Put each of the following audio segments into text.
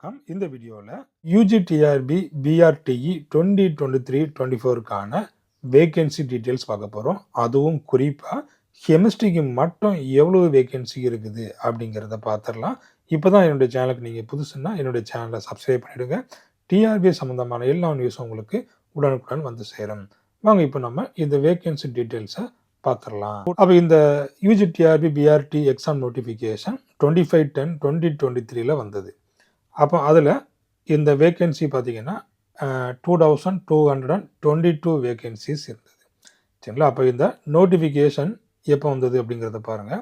வணக்கம். இந்த வீடியோவில் யூஜிடிஆர்பி பிஆர்டிஇ 2023-24க்கான வேகன்சி டீட்டெயில்ஸ் பார்க்க போகிறோம். அதுவும் குறிப்பாக கெமிஸ்ட்ரிக்கு மட்டும் எவ்வளவு வேகன்சி இருக்குது அப்படிங்கிறத பார்த்துடலாம். இப்போ தான் என்னுடைய சேனலுக்கு நீங்கள் புதுசுன்னா என்னுடைய சேனலை சப்ஸ்கிரைப் பண்ணிவிடுங்க. டிஆர்பி சம்மந்தமான எல்லா நியூஸும் உங்களுக்கு உடனுக்குடன் வந்து சேரும். வாங்க இப்போ நம்ம இந்த வேகன்சி டீட்டெயில்ஸை பார்த்துடலாம். அப்போ இந்த யூஜிடிஆர்பி பிஆர்டி எக்ஸாம் நோட்டிஃபிகேஷன் 25/10/2023 வந்தது. அப்போ அதில் இந்த வேகன்சி பார்த்தீங்கன்னா 2222 வேகன்சிஸ் இருந்தது. சரிங்களா? அப்போ இந்த நோட்டிஃபிகேஷன் எப்போ வந்தது அப்படிங்கிறத பாருங்கள்.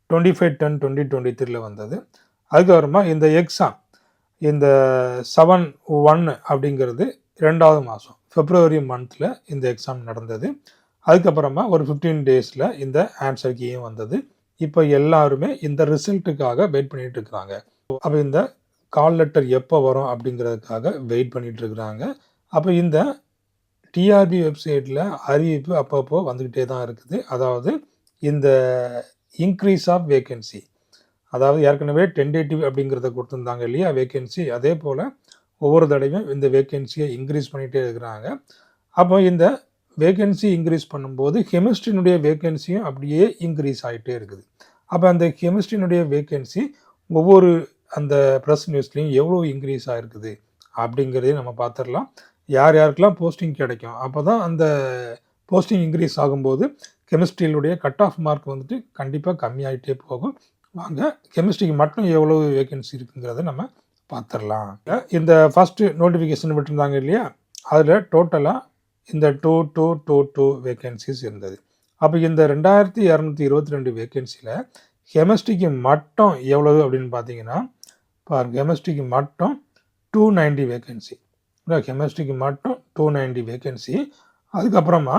25/10/2023 வந்தது. அதுக்கப்புறமா இந்த எக்ஸாம் இந்த 7/1 அப்படிங்கிறது 2வது மாதம் February மந்தில் இந்த எக்ஸாம் நடந்தது. அதுக்கப்புறமா ஒரு 15 டேஸில் இந்த ஆன்சர் கீயும் வந்தது. இப்போ எல்லாருமே இந்த ரிசல்ட்டுக்காக வெயிட் பண்ணிட்டு இருக்கிறாங்க. அப்போ இந்த கால் லெட்டர் எப்போ வரும் அப்படிங்கிறதுக்காக வெயிட் பண்ணிட்டு இருக்கிறாங்க. அப்போ இந்த டிஆர்பி வெப்சைட்டில் அறிவிப்பு அப்பப்போ வந்துக்கிட்டே தான் இருக்குது. அதாவது இந்த இன்க்ரீஸ் ஆஃப் வேகன்சி, அதாவது ஏற்கனவே டென்டேட்டிவ் அப்படிங்கிறத கொடுத்துருந்தாங்க இல்லையா வேகன்சி, அதே போல் ஒவ்வொரு தடவையும் இந்த வேகன்சியை இன்க்ரீஸ் பண்ணிகிட்டே இருக்கிறாங்க. அப்போ இந்த வேகன்சி இன்க்ரீஸ் பண்ணும்போது கெமிஸ்ட்ரியினுடைய வேகன்சியும் அப்படியே இன்க்ரீஸ் ஆகிட்டே இருக்குது. அப்போ அந்த கெமிஸ்ட்ரியினுடைய வேகன்சி ஒவ்வொரு அந்த ப்ரெஸ் நியூஸ்லேயும் எவ்வளோ இன்க்ரீஸ் ஆகிருக்குது அப்படிங்கிறதையும் நம்ம பார்த்துடலாம். யார் யாருக்கெல்லாம் போஸ்டிங் கிடைக்கும், அப்போ தான் அந்த போஸ்டிங் இன்க்ரீஸ் ஆகும்போது கெமிஸ்ட்ரியினுடைய கட் ஆஃப் மார்க் வந்துட்டு கண்டிப்பாக கம்மியாகிட்டே போகும். வாங்க கெமிஸ்ட்ரிக்கு மட்டும் எவ்வளோ வேகன்சி இருக்குங்கிறத நம்ம பார்த்துடலாம். இந்த ஃபஸ்ட்டு நோட்டிஃபிகேஷன் விட்டுருந்தாங்க இல்லையா, அதில் டோட்டலாக இந்த 2222 வேகன்சிஸ் இருந்தது. அப்போ இந்த 2222 வேகன்சியில் கெமிஸ்ட்ரிக்கு மட்டும் எவ்வளவு அப்படின்னு பார்த்தீங்கன்னா பாருங்கள், கெமிஸ்ட்ரிக்கு மட்டும் 290 வேகன்சி. கெமிஸ்ட்ரிக்கு மட்டும் 290 வேகன்சி. அதுக்கப்புறமா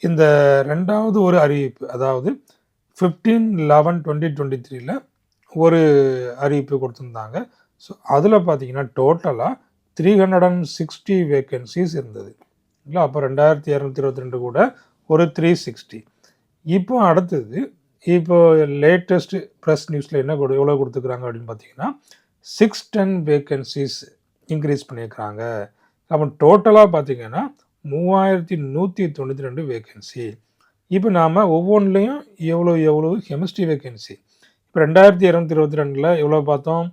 இந்த ரெண்டாவது ஒரு அறிவிப்பு, அதாவது 15/11/2023 ஒரு அறிவிப்பு கொடுத்துருந்தாங்க. ஸோ அதில் பார்த்தீங்கன்னா டோட்டலாக 360 வேகன்சிஸ் இருந்தது. இல்லை, அப்போ 2222 கூட ஒரு 360. இப்போ அடுத்தது இப்போ லேட்டஸ்ட் ப்ரெஸ் நியூஸில் என்ன எவ்வளோ கொடுத்துருக்குறாங்க அப்படின்னு பார்த்தீங்கன்னா 610 வேகன்சிஸ் இன்க்ரீஸ் பண்ணியிருக்கிறாங்க. அப்போ டோட்டலாக பார்த்தீங்கன்னா 3192 வேகன்சி. இப்போ நாம் ஒவ்வொன்றுலையும் எவ்வளோ கெமிஸ்ட்ரி வேகன்சி, இப்போ 2222 எவ்வளோ பார்த்தோம்,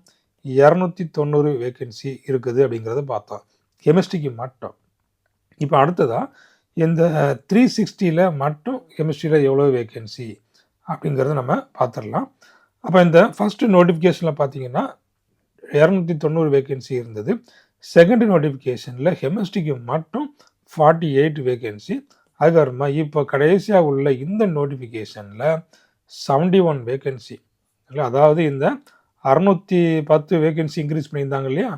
290 வேகன்சி இருக்குது அப்படிங்கிறத பார்த்தோம் கெமிஸ்ட்ரிக்கு மட்டும். இப்போ அடுத்ததாக இந்த 360 மட்டும் கெமிஸ்ட்ரியில் எவ்வளோ வேகன்சி அப்படிங்கிறத நம்ம பார்த்துடலாம். அப்போ இந்த ஃபஸ்ட்டு நோட்டிஃபிகேஷனில் பார்த்தீங்கன்னா 290 வேகன்சி இருந்தது. செகண்ட் நோட்டிஃபிகேஷனில் கெமிஸ்ட்ரிக்கு மட்டும் 48 வேகன்சி. அதுக்கப்புறமா இப்போ கடைசியாக உள்ள இந்த நோட்டிஃபிகேஷனில் 71 வேகன்சி. இல்லை, அதாவது இந்த 610 வேகன்சி இன்க்ரீஸ் பண்ணியிருந்தாங்க இல்லையா,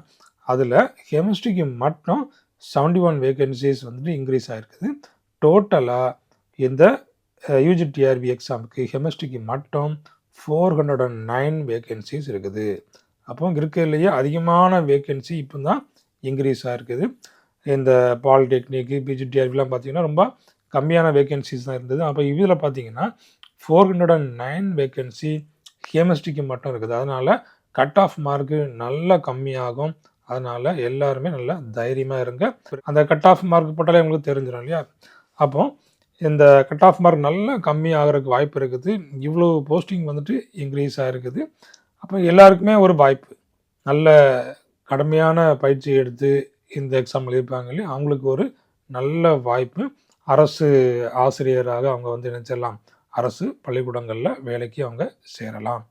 அதில் கெமிஸ்ட்ரிக்கு மட்டும் 71 வேகன்சிஸ் வந்துட்டு இன்க்ரீஸ் ஆகிருக்குது. டோட்டலாக இந்த யூஜிடிஆர்பி எக்ஸாமுக்கு கெமிஸ்ட்ரிக்கு மட்டும் 409 வேகன்சிஸ் இருக்குது. அப்போ இருக்கிறதுலையே அதிகமான வேகன்சி இப்போ தான் இன்க்ரீஸ் ஆகிருக்குது. இந்த பாலிடெக்னிக்கு பிஜிடிஆர்பிலாம் பார்த்தீங்கன்னா ரொம்ப கம்மியான வேகன்சிஸ் தான் இருந்தது. அப்போ இதில் பார்த்தீங்கன்னா 409 வேகன்சி கெமிஸ்ட்ரிக்கு மட்டும் இருக்குது. அதனால் கட் ஆஃப் மார்க்கு நல்லா கம்மியாகும். அதனால் எல்லாருமே நல்லா தைரியமாக இருங்க. அந்த கட் ஆஃப் மார்க் போட்டாலே உங்களுக்கு தெரிஞ்சிடும் இல்லையா. அப்போ இந்த கட் ஆஃப் மார்க் நல்லா கம்மி ஆகிறதுக்கு வாய்ப்பு இருக்குது. இவ்வளோ போஸ்டிங் வந்துட்டு இன்க்ரீஸ் ஆகிருக்குது. அப்போ எல்லாருக்குமே ஒரு வாய்ப்பு, நல்ல கடுமையான பயிற்சி எடுத்து இந்த எக்ஸாம் எழுதிப்பாங்க இல்லையா, அவங்களுக்கு ஒரு நல்ல வாய்ப்பு. அரசு ஆசிரியராக அவங்க வந்து நினைச்சிடலாம், அரசு பள்ளிக்கூடங்களில் வேலைக்கு அவங்க சேரலாம்.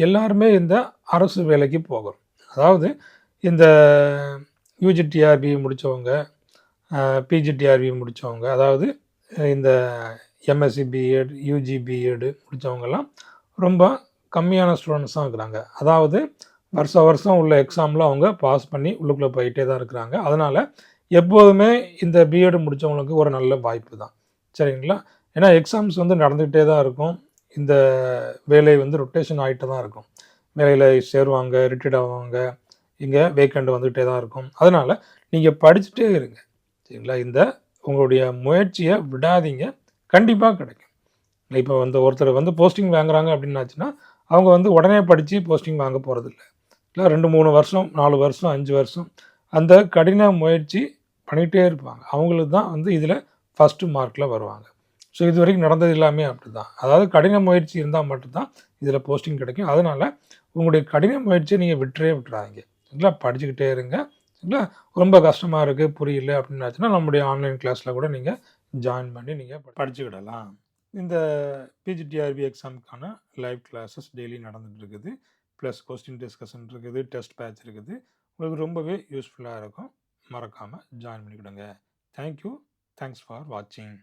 எல்லாருமே இந்த அரசு வேலைக்கு போகணும். அதாவது இந்த யூஜிடிஆர்பி முடித்தவங்க, பிஜிடிஆர்பி முடித்தவங்க, அதாவது இந்த எம்எஸ்சி பிஎட், யூஜி பிஎட் முடித்தவங்கெல்லாம் ரொம்ப கம்மியான ஸ்டூடெண்ட்ஸ் தான் இருக்கிறாங்க. அதாவது வருஷம் உள்ள எக்ஸாமில் அவங்க பாஸ் பண்ணி உள்ளுக்குள்ளே போயிட்டே தான் இருக்கிறாங்க. அதனால் எப்போதுமே இந்த பிஎட் முடித்தவங்களுக்கு ஒரு நல்ல வாய்ப்பு தான். சரிங்களா? ஏன்னா எக்ஸாம்ஸ் வந்து நடந்துக்கிட்டே தான் இருக்கும். இந்த வேலை வந்து ரொட்டேஷன் ஆகிட்டு தான் இருக்கும். வேலையில் சேருவாங்க, ரிட்டையர்ட் ஆவாங்க, இங்கே வேக்கண்ட் வந்துக்கிட்டே தான் இருக்கும். அதனால் நீங்கள் படிச்சுட்டே இருங்க. சரிங்களா? இந்த உங்களுடைய முயற்சியை விடாதீங்க, கண்டிப்பாக கிடைக்கும். இப்போ வந்து ஒருத்தர் வந்து போஸ்டிங் வாங்குறாங்க அப்படின்னாச்சுன்னா அவங்க வந்து உடனே படித்து போஸ்டிங் வாங்க போகிறதில்ல. இல்லை 2, 3 வருஷம், 4 வருஷம், 5 வருஷம் அந்த கடின முயற்சி பண்ணிகிட்டே இருப்பாங்க. அவங்களுக்கு தான் வந்து இதில் ஃபஸ்ட்டு மார்க்கில் வருவாங்க. ஸோ இதுவரைக்கும் நடந்தது எல்லாமே அப்படிதான். அதாவது கடின முயற்சி இருந்தால் மட்டும்தான் இதில் போஸ்டிங் கிடைக்கும். அதனால் உங்களுடைய கடின முயற்சியை நீங்கள் விட்டுறாதீங்க. சரிங்களா? படிச்சுக்கிட்டே இருங்க. சரிங்களா? ரொம்ப கஷ்டமாக இருக்குது, புரியல அப்படின்னாச்சுன்னா நம்முடைய ஆன்லைன் கிளாஸில் கூட நீங்கள் ஜாயின் பண்ணி நீங்கள் படிச்சுக்கிடலாம். இந்த பிஜிடிஆர்பி எக்ஸாமுக்கான லைவ் கிளாஸஸ் டெய்லி நடந்துட்டு இருக்குது. ப்ளஸ் கொஸ்டின் டிஸ்கஷன் இருக்குது, டெஸ்ட் பேட்ச் இருக்குது. உங்களுக்கு ரொம்பவே யூஸ்ஃபுல்லாக இருக்கும். மறக்காமல் ஜாயின் பண்ணிக்கிடுங்க. தேங்க்யூ. தேங்க்ஸ் ஃபார் வாட்சிங்.